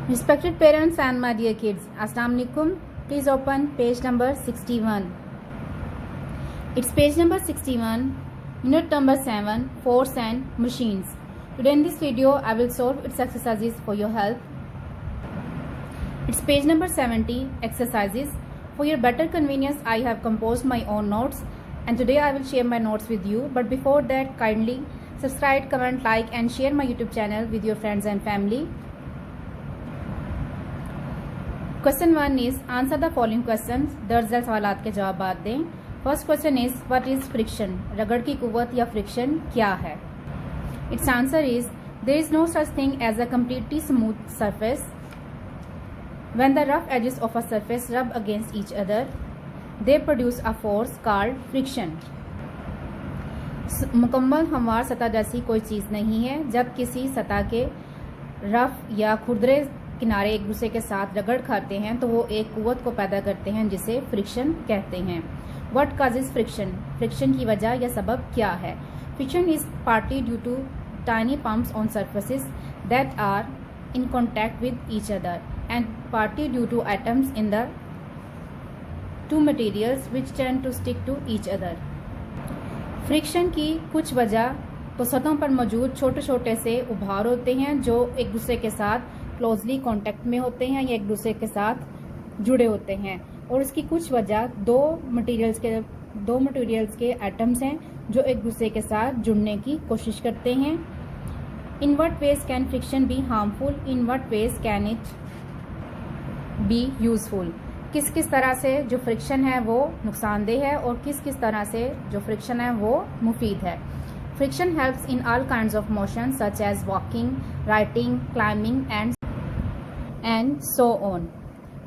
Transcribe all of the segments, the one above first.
Respected parents and my dear kids, Assalamu alaikum. Please open page number 61. It's page number 61, unit number 7, Force and Machines. Today in this video, I will solve its exercises for your help. It's page number 70, exercises. For your better convenience, I have composed my own notes and today I will share my notes with you. But before that, kindly subscribe, comment, like and share my YouTube channel with your friends and family. Question 1 is answer the following questions. दर्जल सवालात के जवाब दें. First question is what is friction? रगड़ की कुव्वत या friction क्या है? Its answer is there is no such thing as a completely smooth surface. When the rough edges of a surface rub against each other, they produce a force called friction. मुकम्मल हमवार सतह जैसी कोई चीज़ नहीं है. जब किसी सतह के रफ या खुरदरे किनारे एक दूसरे के साथ रगड़ खाते हैं तो वो एक कुव्वत को पैदा करते हैं जिसे फ्रिक्शन कहते हैं. What causes friction? फ्रिक्शन की वजह या सबब क्या है? Friction is partly due to tiny bumps on surfaces that are in contact with each other and partly due to atoms in the two materials which tend to stick to each other. Friction की कुछ वजह तो सतहों पर मौजूद छोटे छोटे से उभार होते हैं जो एक दूसरे के साथ क्लोजली कांटेक्ट में होते हैं या एक दूसरे के साथ जुड़े होते हैं. और इसकी कुछ वजह दो मटेरियल्स के एटम्स हैं जो एक दूसरे के साथ जुड़ने की कोशिश करते हैं. In what veg can friction be harmful? In what veg can it be useful? किस किस तरह से जो फ्रिक्शन है वो नुकसानदेह है और किस किस तरह से जो फ्रिक्शन है वो मुफीद है. Friction helps in all kinds of motion such as walking, writing, climbing and so on.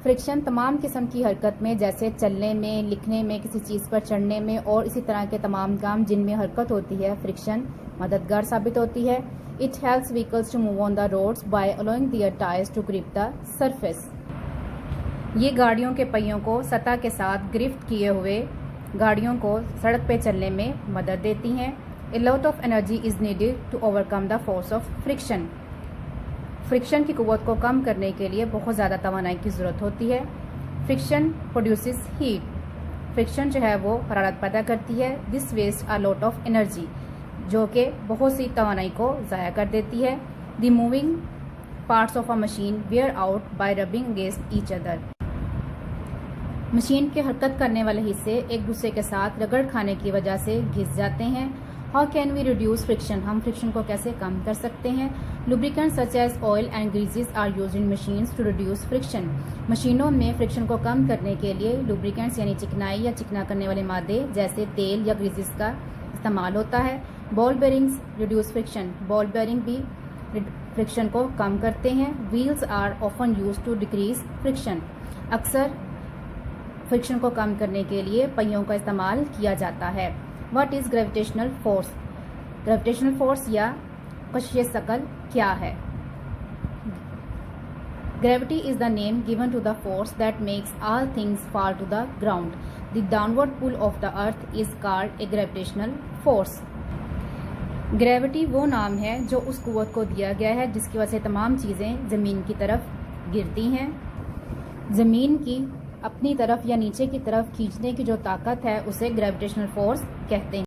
Friction तमाम किस्म की हरकत में जैसे चलने में, लिखने में, किसी चीज़ पर चढ़ने में और इसी तरह के तमाम काम जिनमें हरकत होती है फ्रिक्शन मददगार साबित होती है. It helps vehicles to move on the roads by allowing their tires to grip the surface. ये गाड़ियों के पहियों को सतह के साथ गिरफ्त किए हुए गाड़ियों को सड़क पर चलने में मदद देती हैं. A lot of energy is needed to overcome the force of friction. Friction की कुव्वत को कम करने के लिए बहुत ज़्यादा तवानाई की ज़रूरत होती है. Friction produces heat. फ्रिक्शन जो है वो हरारत पैदा करती है. This waste a lot of energy जो कि बहुत सी तवानाई को ज़ाया कर देती है. The moving parts of a machine wear out by rubbing against each other. Machine के हरकत करने वाले हिस्से एक दूसरे के साथ रगड़ खाने की वजह से घिस जाते हैं. How can we reduce friction? हम फ्रिक्शन को कैसे कम कर सकते हैं? Lubricant such as oil and greases are used in machines to reduce friction. मशीनों में फ्रिक्शन को कम करने के लिए लुब्रिकेंट्स यानी चिकनाई या चिकना करने वाले मादे जैसे तेल या ग्रीजेस का इस्तेमाल होता है. Ball bearings reduce friction. Ball bearing भी फ्रिक्शन को कम करते हैं. Wheels are often used to decrease friction. अक्सर फ्रिक्शन को कम करने के लिए पहियों का इस्तेमाल किया जाता है. What is gravitational force? Gravitational force या कशिश शकल क्या है? Gravity is the name given to the force that makes all things fall to the ground. The downward pull of the earth is called a gravitational force. Gravity वो नाम है जो उस कुव्वत को दिया गया है जिसकी वजह से तमाम चीज़ें ज़मीन की तरफ गिरती हैं. ज़मीन की अपनी तरफ या नीचे की तरफ खींचने की जो ताकत है उसे ग्रेविटेशनल फोर्स कहते हैं.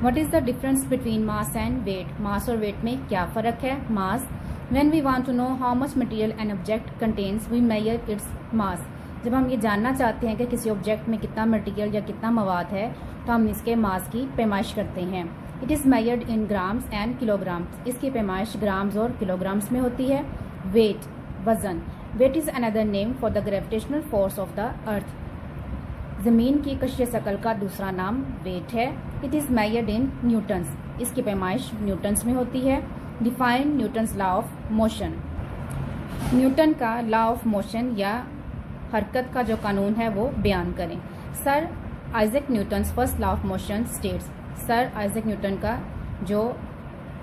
What is the difference between mass and weight? Mass और वेट में क्या फ़र्क है? Mass. When we want to know how much material an object contains we measure its mass. जब हम ये जानना चाहते हैं कि किसी ऑब्जेक्ट में कितना मटेरियल या कितना मवाद है तो हम इसके मास की पैमाइश करते हैं. It is measured in grams and kilograms. इसकी पैमाइश ग्राम्स और किलोग्राम्स में होती है. वेट वजन. Weight is another name for the gravitational force of the earth. जमीन की कशिश शकल का दूसरा नाम वेट है. It is measured in newtons. इसकी पैमाइश न्यूटन्स में होती है. Define Newton's law of motion. Newton का लॉ ऑफ मोशन या हरकत का जो कानून है वो बयान करें. Sir Isaac Newton's first law of motion states. Sir Isaac Newton का जो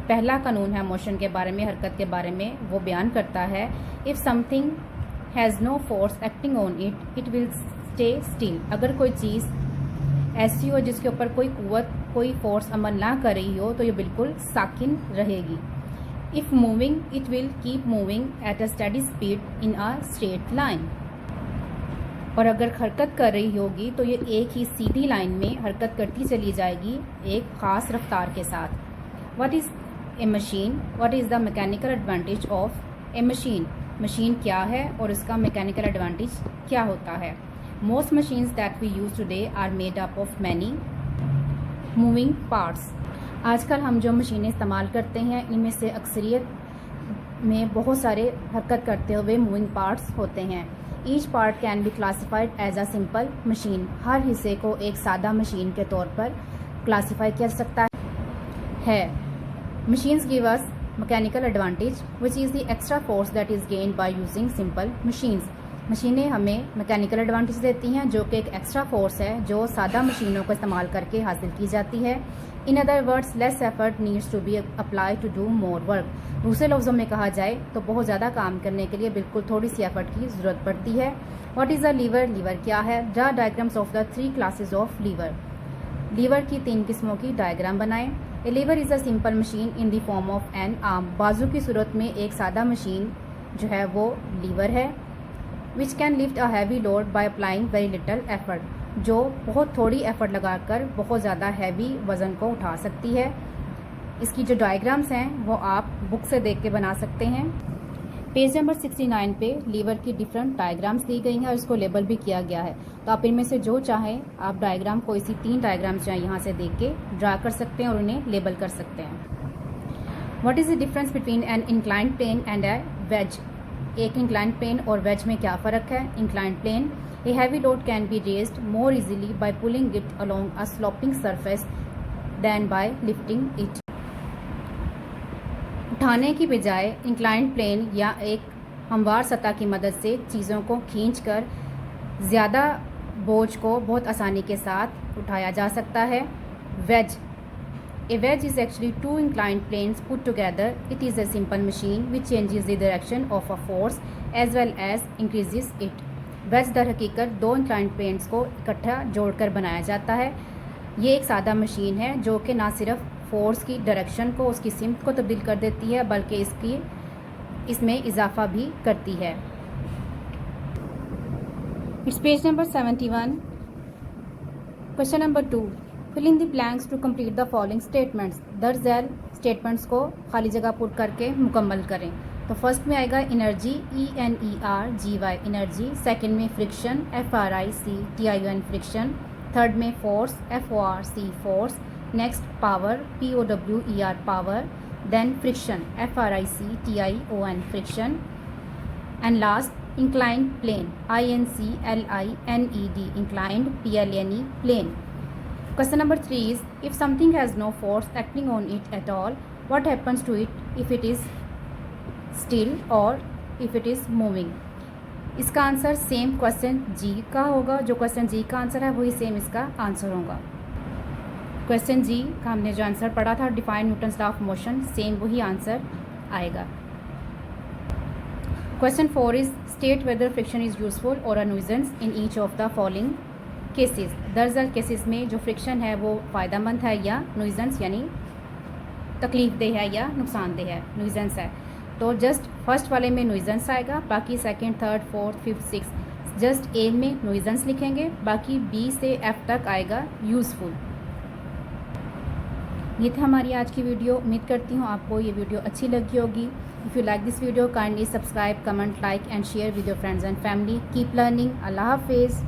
पहला कानून है मोशन के बारे में, हरकत के बारे में, वो बयान करता है if something has no force acting on it it will stay still. अगर कोई चीज़ ऐसी हो जिसके ऊपर कोई कुव्वत, कोई फोर्स अमल ना कर रही हो तो ये बिल्कुल साकिन रहेगी. If moving, it will keep moving at a steady speed in a straight line. और अगर हरकत कर रही होगी तो ये एक ही सीधी लाइन में हरकत करती चली जाएगी एक ख़ास रफ्तार के साथ. What is a machine? What is the mechanical advantage of a machine? Machine क्या है और उसका मैकेनिकल एडवांटेज क्या होता है. Most machines that we use today are made up of many moving parts. आजकल हम जो मशीनें इस्तेमाल करते हैं इनमें से अक्सरियत में बहुत सारे हरकत करते हुए मूविंग पार्ट्स होते हैं. Each part can be classified as a simple machine. हर हिस्से को एक सादा मशीन के तौर पर क्लासिफाई कर सकता है. Machines give us mechanical advantage which is the extra force that is gained by using simple machines. मशीनें हमें मैकेनिकल एडवांटेज देती हैं जो कि एक एक्स्ट्रा फोर्स है जो सादा मशीनों को इस्तेमाल करके हासिल की जाती है. In other words less effort needs to be apply to do more work. दूसरे लफ्ज़ों में कहा जाए तो बहुत ज़्यादा काम करने के लिए बिल्कुल थोड़ी सी एफर्ट की ज़रूरत पड़ती है. What is a lever? Lever क्या है? Draw diagrams of the 3 classes of lever. Lever की 3 किस्मों की डायग्राम बनाएं. A lever is a simple machine in the form of an arm. बाजू की सूरत में एक सादा मशीन जो है वो लीवर है. Which can lift a heavy load by applying very little effort. जो बहुत थोड़ी एफर्ट लगाकर बहुत ज़्यादा हैवी वज़न को उठा सकती है. इसकी जो डायग्राम्स हैं वो आप बुक से देख के बना सकते हैं. पेज नंबर 69 पे लीवर की डिफरेंट डायग्राम्स दी गई हैं और इसको लेबल भी किया गया है. तो आप इनमें से जो चाहें आप डायग्राम को इसी 3 डायग्राम्स जो हैं यहाँ से देख के ड्रा कर सकते हैं और उन्हें लेबल कर सकते हैं. What is the difference between an inclined plane and a wedge? एक इंक्लाइंड प्लेन और वेज में क्या फ़र्क है? Inclined plane, a heavy load can be raised more easily by pulling it along a sloping surface than by lifting it. उठाने की बजाय inclined plane या एक हमवार सतह की मदद से चीज़ों को खींचकर ज़्यादा बोझ को बहुत आसानी के साथ उठाया जा सकता है. Wedge, a wedge is actually 2 inclined planes put together. It is a simple machine which changes the direction of a force as well as increases it. wedge दर हकीकत 2 inclined planes को इकट्ठा जोड़कर बनाया जाता है. ये एक सादा मशीन है जो कि ना सिर्फ फोर्स की डायरेक्शन को उसकी सिमत को तब्दील कर देती है बल्कि इसमें इजाफा भी करती है. It's page number 71. Question number 2. Fill in the blanks to complete the following statements. दर्ज झैल स्टेटमेंट्स को खाली जगह पुट करके मुकम्मल करें. तो फर्स्ट में आएगा एनर्जी, ENERGY एनर्जी. सेकंड में फ्रिक्शन, FRICTION फ्रिक्शन. थर्ड में force, FORC force. Next power, POWER power. Then friction, FRICTION friction. And last inclined plane, INCLINED inclined, PLNE plane. Question number 3 is, if something has no force acting on it at all, what happens to it if it is still or if it is moving? इसका answer same question जी का होगा. जो question जी का answer है वही same इसका answer होगा. Question जी का हमने जो आंसर पढ़ा था define Newton's law of motion, same वही आंसर आएगा. Question 4 is state whether friction is useful or a nuisance in each of the following cases. दरअसल केसेस में जो फ्रिक्शन है वो फ़ायदेमंद है या न्यूजेंस यानी तकलीफ़देह है या नुकसानदेह है, न्यूजेंस है. तो जस्ट फर्स्ट वाले में न्यूजेंस आएगा, बाकी second, third, fourth, fifth, six just a में न्यूजेंस लिखेंगे, बाकी बी से एफ तक आएगा यूज़फुल. ये था हमारी आज की वीडियो. उम्मीद करती हूँ आपको ये वीडियो अच्छी लगी होगी. If you like this video kindly subscribe, comment, like and share with your friends and family. Keep learning. अल्लाह हाफिज़.